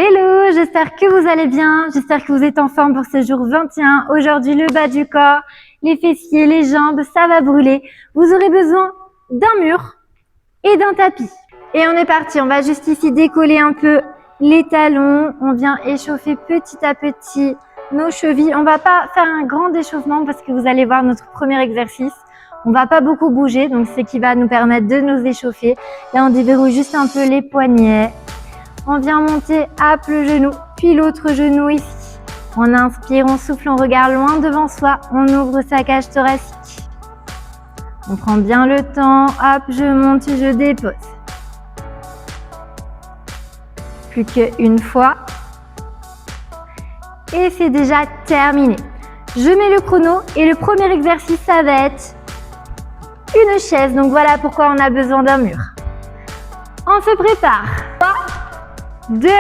Hello, j'espère que vous allez bien, j'espère que vous êtes en forme pour ce jour 21. Aujourd'hui, le bas du corps, les fessiers, les jambes, ça va brûler. Vous aurez besoin d'un mur et d'un tapis. Et on est parti, on va juste ici décoller un peu les talons. On vient échauffer petit à petit nos chevilles. On va pas faire un grand échauffement parce que vous allez voir notre premier exercice. On va pas beaucoup bouger, donc c'est qui va nous permettre de nous échauffer. Là, on déverrouille juste un peu les poignets. On vient monter, hop, le genou, puis l'autre genou ici. On inspire, on souffle, on regarde loin devant soi. On ouvre sa cage thoracique. On prend bien le temps. Hop, je monte, je dépose. Plus qu'une fois. Et c'est déjà terminé. Je mets le chrono et le premier exercice, ça va être une chaise. Donc voilà pourquoi on a besoin d'un mur. On se prépare. 3, 2, 1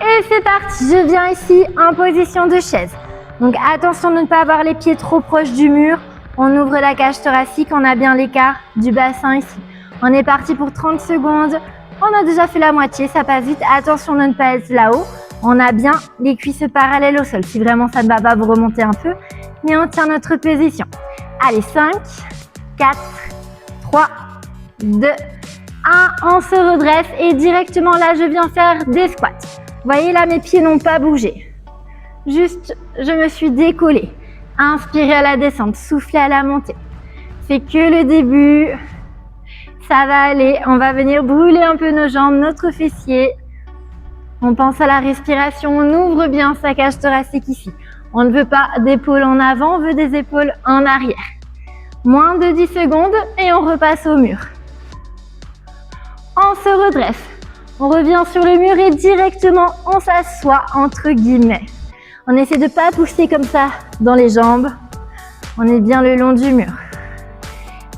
et c'est parti. Je viens ici en position de chaise. Donc attention de ne pas avoir les pieds trop proches du mur. On ouvre la cage thoracique, on a bien l'écart du bassin ici. On est parti pour 30 secondes. On a déjà fait la moitié, ça passe vite. Attention de ne pas être là-haut. On a bien les cuisses parallèles au sol. Si vraiment ça ne va pas, vous remontez un peu. Mais on tient notre position. Allez, 5, 4, 3, 2, 1, on se redresse et directement là, je viens faire des squats. Vous voyez là, mes pieds n'ont pas bougé. Juste, je me suis décollée. Inspirez à la descente, soufflez à la montée. C'est que le début. Ça va aller. On va venir brûler un peu nos jambes, notre fessier. On pense à la respiration. On ouvre bien sa cage thoracique ici. On ne veut pas d'épaules en avant, on veut des épaules en arrière. Moins de 10 secondes et on repasse au mur. On se redresse, on revient sur le mur et directement on s'assoit entre guillemets. On essaie de ne pas pousser comme ça dans les jambes. On est bien le long du mur.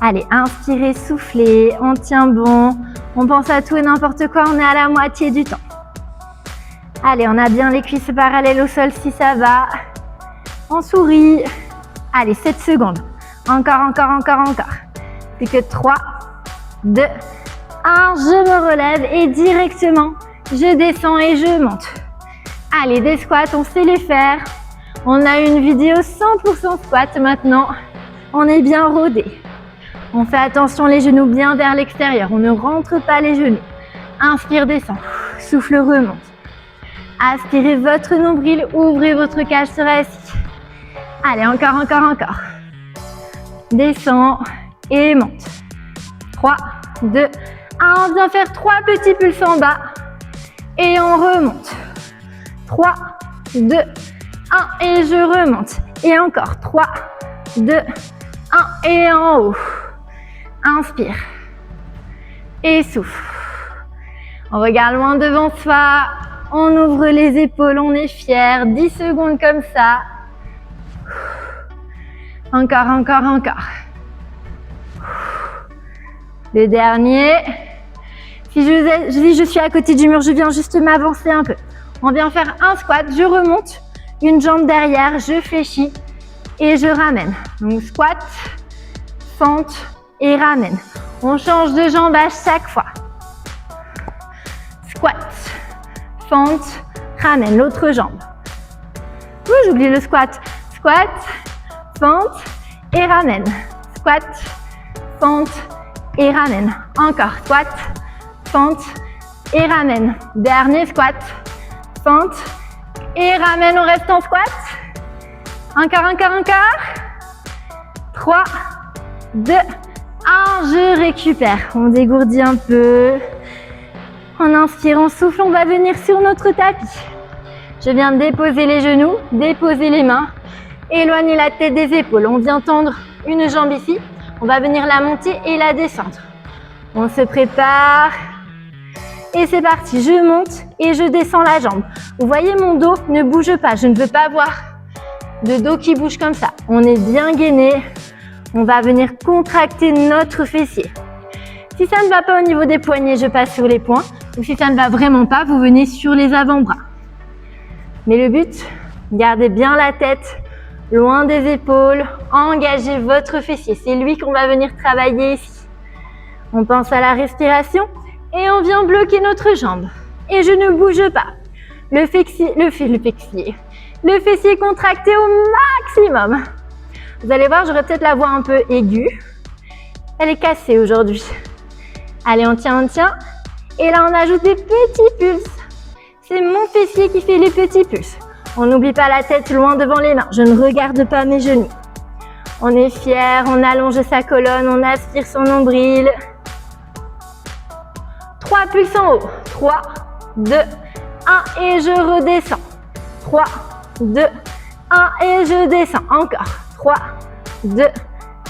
Allez, inspirez, soufflez, on tient bon. On pense à tout et n'importe quoi, on est à la moitié du temps. Allez, on a bien les cuisses parallèles au sol si ça va. On sourit. Allez, 7 secondes. Encore. Plus que 3, 2, 1, je me relève et directement, je descends et je monte. Allez, des squats, on sait les faire. On a une vidéo 100% squat maintenant. On est bien rodé. On fait attention, les genoux bien vers l'extérieur. On ne rentre pas les genoux. Inspire, descend. Souffle, remonte. Aspirez votre nombril, ouvrez votre cage thoracique. Allez, encore. Descend et monte. 3, 2, 1. On vient faire 3 petits pulses en bas et on remonte. 3, 2, 1 et je remonte. Et encore 3, 2, 1 et en haut. Inspire et souffle. On regarde loin devant soi. On ouvre les épaules, on est fiers. 10 secondes comme ça. Encore. Le dernier. Si je suis à côté du mur, je viens juste m'avancer un peu. On vient faire un squat, je remonte, une jambe derrière, je fléchis et je ramène. Donc squat, fente et ramène. On change de jambe à chaque fois. Squat, fente, ramène l'autre jambe. J'oublie le squat. Squat, fente et ramène. Squat, fente et ramène. Encore squat, fente et ramène. Dernier squat, fente et ramène. On reste en squat. Encore. 3, 2, 1. Je récupère. On dégourdit un peu. On inspire, on souffle. On va venir sur notre tapis. Je viens déposer les genoux, déposer les mains. Éloigner la tête des épaules. On vient tendre une jambe ici. On va venir la monter et la descendre. On se prépare. Et c'est parti. Je monte et je descends la jambe. Vous voyez, mon dos ne bouge pas. Je ne veux pas avoir de dos qui bouge comme ça. On est bien gainé. On va venir contracter notre fessier. Si ça ne va pas au niveau des poignets, je passe sur les poings. Ou si ça ne va vraiment pas, vous venez sur les avant-bras. Mais le but, gardez bien la tête loin des épaules, engagez votre fessier. C'est lui qu'on va venir travailler ici. On pense à la respiration et on vient bloquer notre jambe. et je ne bouge pas. Le fessier contracté au maximum. Vous allez voir, j'aurai peut-être la voix un peu aiguë. Elle est cassée aujourd'hui. Allez, on tient. Et là, on ajoute des petits pulses. C'est mon fessier qui fait les petits pulses. On n'oublie pas la tête loin devant les mains. Je ne regarde pas mes genoux. On est fier, on allonge sa colonne, on aspire son nombril. 3 pulses en haut. 3, 2, 1 et je redescends. 3, 2, 1 et je descends. Encore. 3, 2,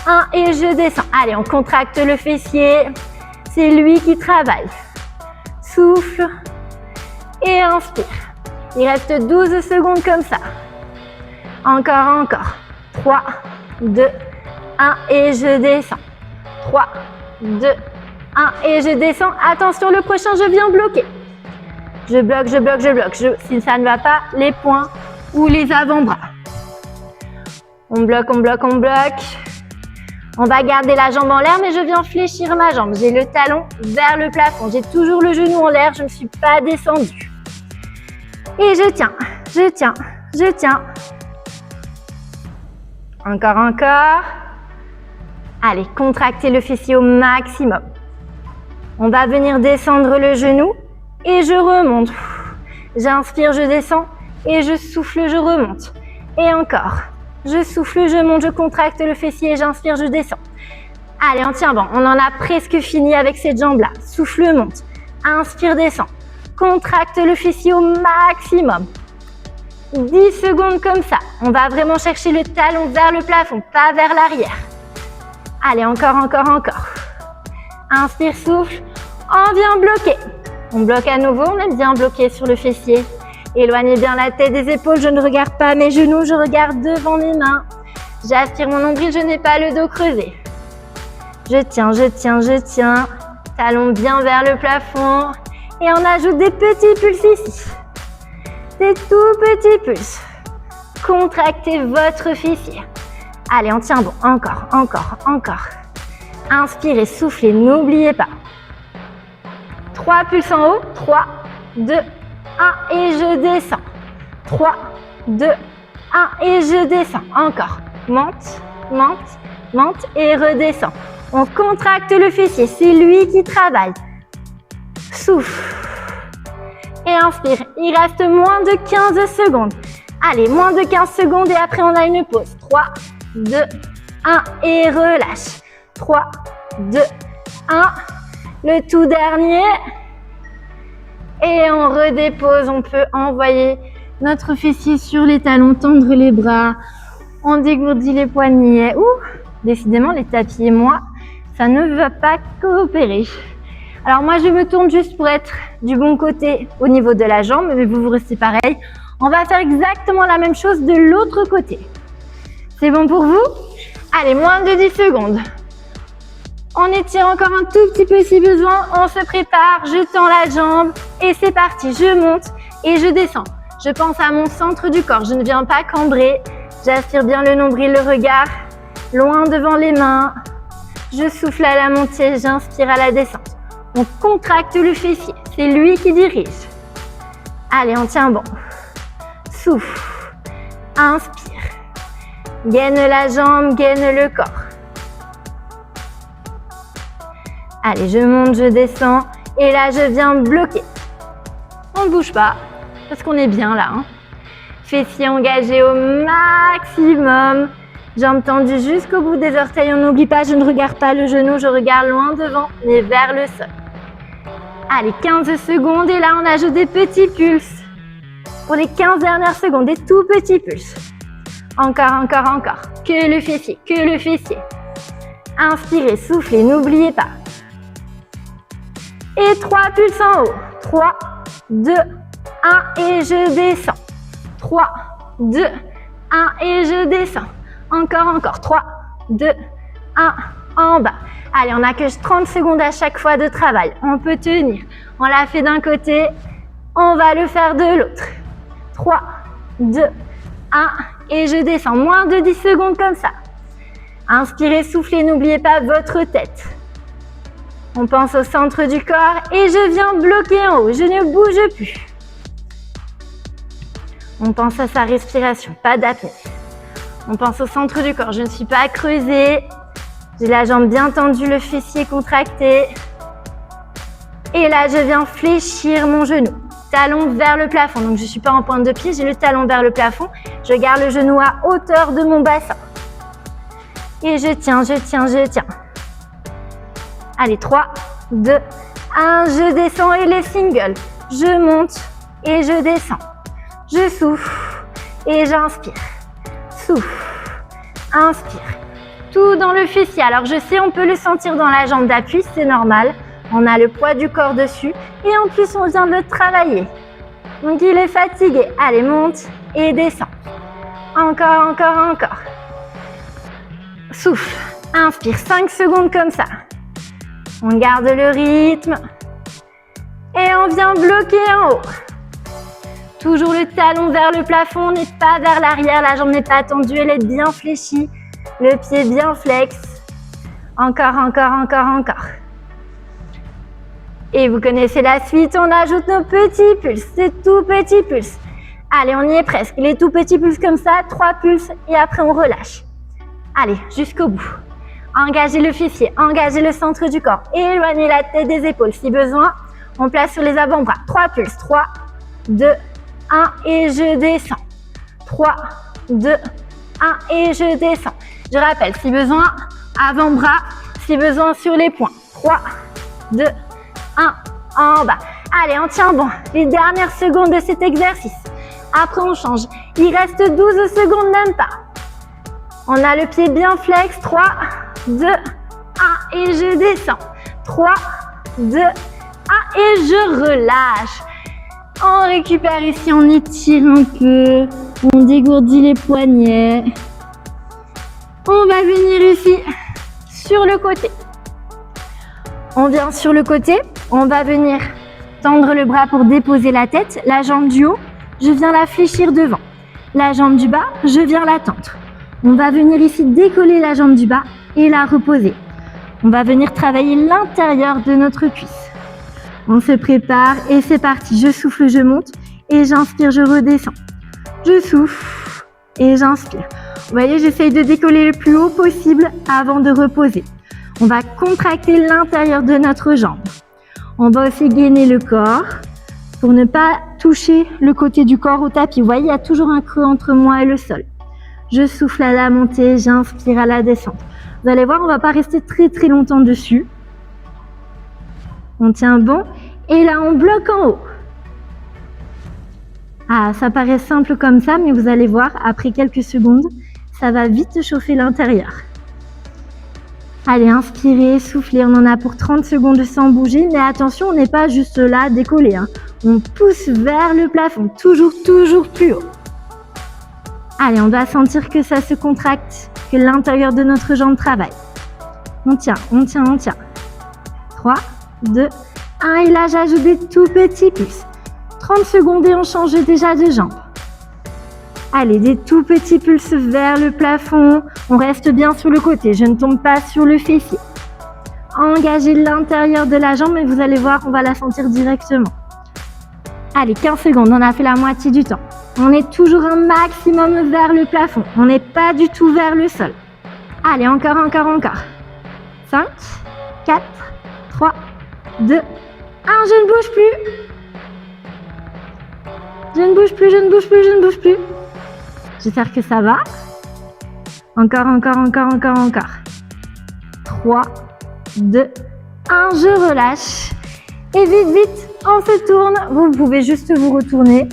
1 et je descends. Allez, on contracte le fessier. C'est lui qui travaille. Souffle et inspire. Il reste 12 secondes comme ça. Encore. 3, 2, 1 et je descends. 3, 2, 1 et je descends. Attention, le prochain, je viens bloquer. Je bloque. Si ça ne va pas, les poings ou les avant-bras. On bloque. On va garder la jambe en l'air, mais je viens fléchir ma jambe. J'ai le talon vers le plafond. J'ai toujours le genou en l'air, je ne suis pas descendue. Et je tiens. Encore. Allez, contractez le fessier au maximum. On va venir descendre le genou et je remonte. J'inspire, je descends et je souffle, je remonte. Et encore. Je souffle, je monte, je contracte le fessier, j'inspire, je descends. Allez, on tient bon. On en a presque fini avec cette jambe-là. Souffle, monte. Inspire, descend. Contracte le fessier au maximum. 10 secondes comme ça. On va vraiment chercher le talon vers le plafond, pas vers l'arrière. Allez, encore. Inspire, souffle. On vient bloquer. On bloque à nouveau, on aime bien bloquer sur le fessier. Éloignez bien la tête des épaules, je ne regarde pas mes genoux, je regarde devant mes mains. J'aspire mon nombril, je n'ai pas le dos creusé. Je tiens. Talons bien vers le plafond. Et on ajoute des petits pulses ici. Des tout petits pulses. Contractez votre fessier. Allez, on tient bon. Encore. Inspirez, soufflez, n'oubliez pas. 3 pulses en haut. 3, 2, 1 et je descends. 3, 2, 1 et je descends. Encore. Monte et redescends. On contracte le fessier, c'est lui qui travaille. Souffle. Et inspire. Il reste moins de 15 secondes. Allez, moins de 15 secondes et après on a une pause. 3, 2, 1 et relâche. 3, 2, 1. Le tout dernier. Et on redépose, on peut envoyer notre fessier sur les talons, tendre les bras. On dégourdit les poignets. Ouh, décidément, les tapis et moi, ça ne va pas coopérer. Alors moi, je me tourne juste pour être du bon côté au niveau de la jambe, mais vous restez pareil. On va faire exactement la même chose de l'autre côté. C'est bon pour vous? Allez, moins de 10 secondes. On étire encore un tout petit peu si besoin. On se prépare, je tends la jambe et c'est parti. Je monte et je descends. Je pense à mon centre du corps. Je ne viens pas cambrer. J'aspire bien le nombril, le regard loin devant les mains. Je souffle à la montée, j'inspire à la descente. On contracte le fessier. C'est lui qui dirige. Allez, on tient bon. Souffle. Inspire. Gaine la jambe, gaine le corps. Allez, je monte, je descends et là, je viens bloquer. On ne bouge pas parce qu'on est bien là. Fessier engagé au maximum. Jambes tendues jusqu'au bout des orteils. On n'oublie pas, je ne regarde pas le genou, je regarde loin devant, mais vers le sol. Allez, 15 secondes et là, on ajoute des petits pulses. Pour les 15 dernières secondes, des tout petits pulses. Encore. Que le fessier. Inspirez, soufflez, n'oubliez pas. Et 3 pulses en haut. 3, 2, 1 et je descends. 3, 2, 1 et je descends. Encore. 3, 2, 1 en bas. Allez, on n'a que 30 secondes à chaque fois de travail. On peut tenir. On l'a fait d'un côté, on va le faire de l'autre. 3, 2, 1 et je descends. Moins de 10 secondes comme ça. Inspirez, soufflez, n'oubliez pas votre tête. On pense au centre du corps et je viens bloquer en haut. Je ne bouge plus. On pense à sa respiration, pas d'apnée. On pense au centre du corps. Je ne suis pas creusée. J'ai la jambe bien tendue, le fessier contracté. Et là, je viens fléchir mon genou. Talon vers le plafond. Donc, je ne suis pas en pointe de pied, j'ai le talon vers le plafond. Je garde le genou à hauteur de mon bassin. Et je tiens, je tiens, je tiens. Allez, 3, 2, 1. Je descends et les singles. Je monte et je descends. Je souffle et j'inspire. Souffle, inspire. Tout dans le fessier. Alors, je sais, on peut le sentir dans la jambe d'appui, c'est normal. On a le poids du corps dessus et en plus, on vient de le travailler. Donc, il est fatigué. Allez, monte et descend. Encore, encore, encore. Souffle, inspire. 5 secondes comme ça. On garde le rythme et on vient bloquer en haut. Toujours le talon vers le plafond, on n'est pas vers l'arrière, la jambe n'est pas tendue, elle est bien fléchie. Le pied bien flex. Encore, encore, encore, encore. Et vous connaissez la suite, on ajoute nos petits pulses, ces tout petits pulses. Allez, on y est presque. Les tout petits pulses comme ça, 3 pulses et après on relâche. Allez, jusqu'au bout. Engagez le fessier, engagez le centre du corps. Éloignez la tête des épaules. Si besoin, on place sur les avant-bras. 3 pulses. 3, 2, 1 et je descends. 3, 2, 1 et je descends. Je rappelle, si besoin, avant-bras. Si besoin, sur les poings. 3, 2, 1, en bas. Allez, on tient bon. Les dernières secondes de cet exercice. Après, on change. Il reste 12 secondes, même pas. On a le pied bien flex. 3, 2, 1 et je descends. 3, 2, 1 et je relâche. On récupère ici, on étire un peu. On dégourdit les poignets. On va venir ici sur le côté. On vient sur le côté. On va venir tendre le bras pour déposer la tête. La jambe du haut, je viens la fléchir devant. La jambe du bas, je viens la tendre. On va venir ici décoller la jambe du bas et la reposer. On va venir travailler l'intérieur de notre cuisse. On se prépare et c'est parti. Je souffle, je monte et j'inspire, je redescends. Je souffle et j'inspire. Vous voyez, j'essaye de décoller le plus haut possible avant de reposer. On va contracter l'intérieur de notre jambe. On va aussi gainer le corps pour ne pas toucher le côté du corps au tapis. Vous voyez, il y a toujours un creux entre moi et le sol. Je souffle à la montée, j'inspire à la descente. Vous allez voir, on ne va pas rester très très longtemps dessus. On tient bon et là on bloque en haut. Ah, ça paraît simple comme ça, mais vous allez voir, après quelques secondes, ça va vite chauffer l'intérieur. Allez, inspirez, soufflez, on en a pour 30 secondes sans bouger, mais attention, on n'est pas juste là à décoller, hein. On pousse vers le plafond, toujours plus haut. Allez, on doit sentir que ça se contracte, que l'intérieur de notre jambe travaille. On tient, on tient, on tient. 3, 2, 1 et là j'ajoute des tout petits pulses. 30 secondes et on change déjà de jambe. Allez, des tout petits pulses vers le plafond. On reste bien sur le côté, je ne tombe pas sur le fessier. Engagez l'intérieur de la jambe et vous allez voir, on va la sentir directement. Allez, 15 secondes, on a fait la moitié du temps. On est toujours un maximum vers le plafond. On n'est pas du tout vers le sol. Allez, encore, encore, encore. 5, 4, 3, 2, 1. Je ne bouge plus. Je ne bouge plus, je ne bouge plus, je ne bouge plus. J'espère que ça va. Encore, encore, encore, encore, encore. 3, 2, 1. Je relâche. Et vite, vite, on se tourne. Vous pouvez juste vous retourner.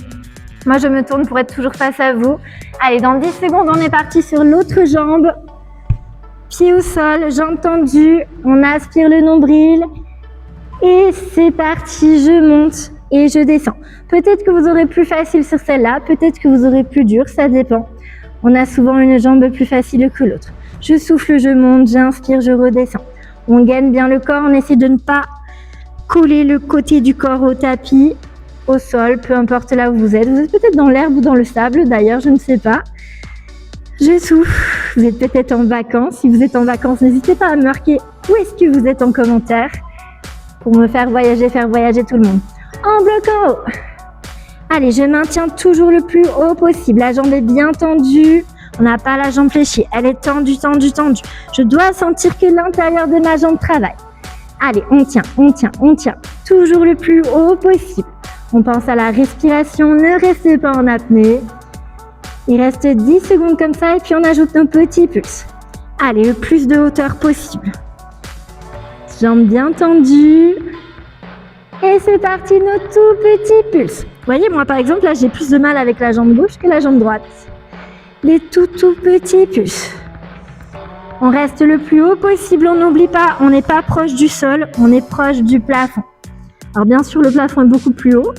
Moi, je me tourne pour être toujours face à vous. Allez, dans 10 secondes, on est parti sur l'autre jambe. Pied au sol, jambe tendue. On aspire le nombril. Et c'est parti, je monte et je descends. Peut-être que vous aurez plus facile sur celle-là, peut-être que vous aurez plus dur, ça dépend. On a souvent une jambe plus facile que l'autre. Je souffle, je monte, j'inspire, je redescends. On gaine bien le corps, on essaie de ne pas coller le côté du corps au tapis, au sol, peu importe là où vous êtes. Vous êtes peut-être dans l'herbe ou dans le sable, d'ailleurs, je ne sais pas. Je souffle. Vous êtes peut-être en vacances. Si vous êtes en vacances, n'hésitez pas à me marquer où est-ce que vous êtes en commentaire. pour me faire voyager tout le monde. En bloc en haut. Allez, je maintiens toujours le plus haut possible. La jambe est bien tendue. On n'a pas la jambe fléchie. Elle est tendue, tendue, tendue. Je dois sentir que l'intérieur de ma jambe travaille. Allez, on tient, on tient, on tient. Toujours le plus haut possible. On pense à la respiration. Ne restez pas en apnée. Il reste 10 secondes comme ça et puis on ajoute nos petits pulses. Allez, le plus de hauteur possible. Jambes bien tendues. Et c'est parti, nos tout petits pulses. Vous voyez, moi par exemple, là j'ai plus de mal avec la jambe gauche que la jambe droite. Les tout petits pulses. On reste le plus haut possible, on n'oublie pas, on n'est pas proche du sol, on est proche du plafond. Alors bien sûr, le plafond est beaucoup plus haut,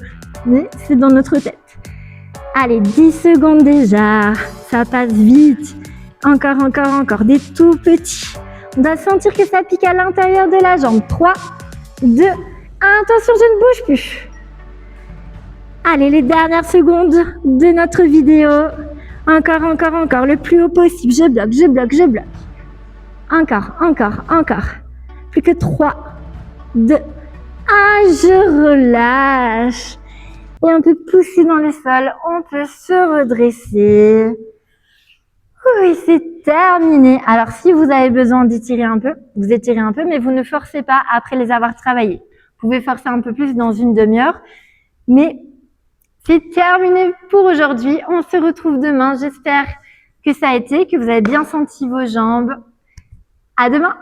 mais c'est dans notre tête. Allez, 10 secondes déjà, ça passe vite. Encore, encore, encore, des tout petits. On doit sentir que ça pique à l'intérieur de la jambe. 3, 2, 1, attention, je ne bouge plus. Allez, les dernières secondes de notre vidéo. Encore, encore, encore, le plus haut possible. Je bloque, je bloque, je bloque. Encore, encore, encore. Plus que 3, 2, 1, je relâche. Et on peut pousser dans le sol, on peut se redresser. Oui, c'est terminé. Alors, si vous avez besoin d'étirer un peu, vous étirez un peu, mais vous ne forcez pas après les avoir travaillés. Vous pouvez forcer un peu plus dans une demi-heure, mais c'est terminé pour aujourd'hui. On se retrouve demain. J'espère que ça a été, que vous avez bien senti vos jambes. À demain!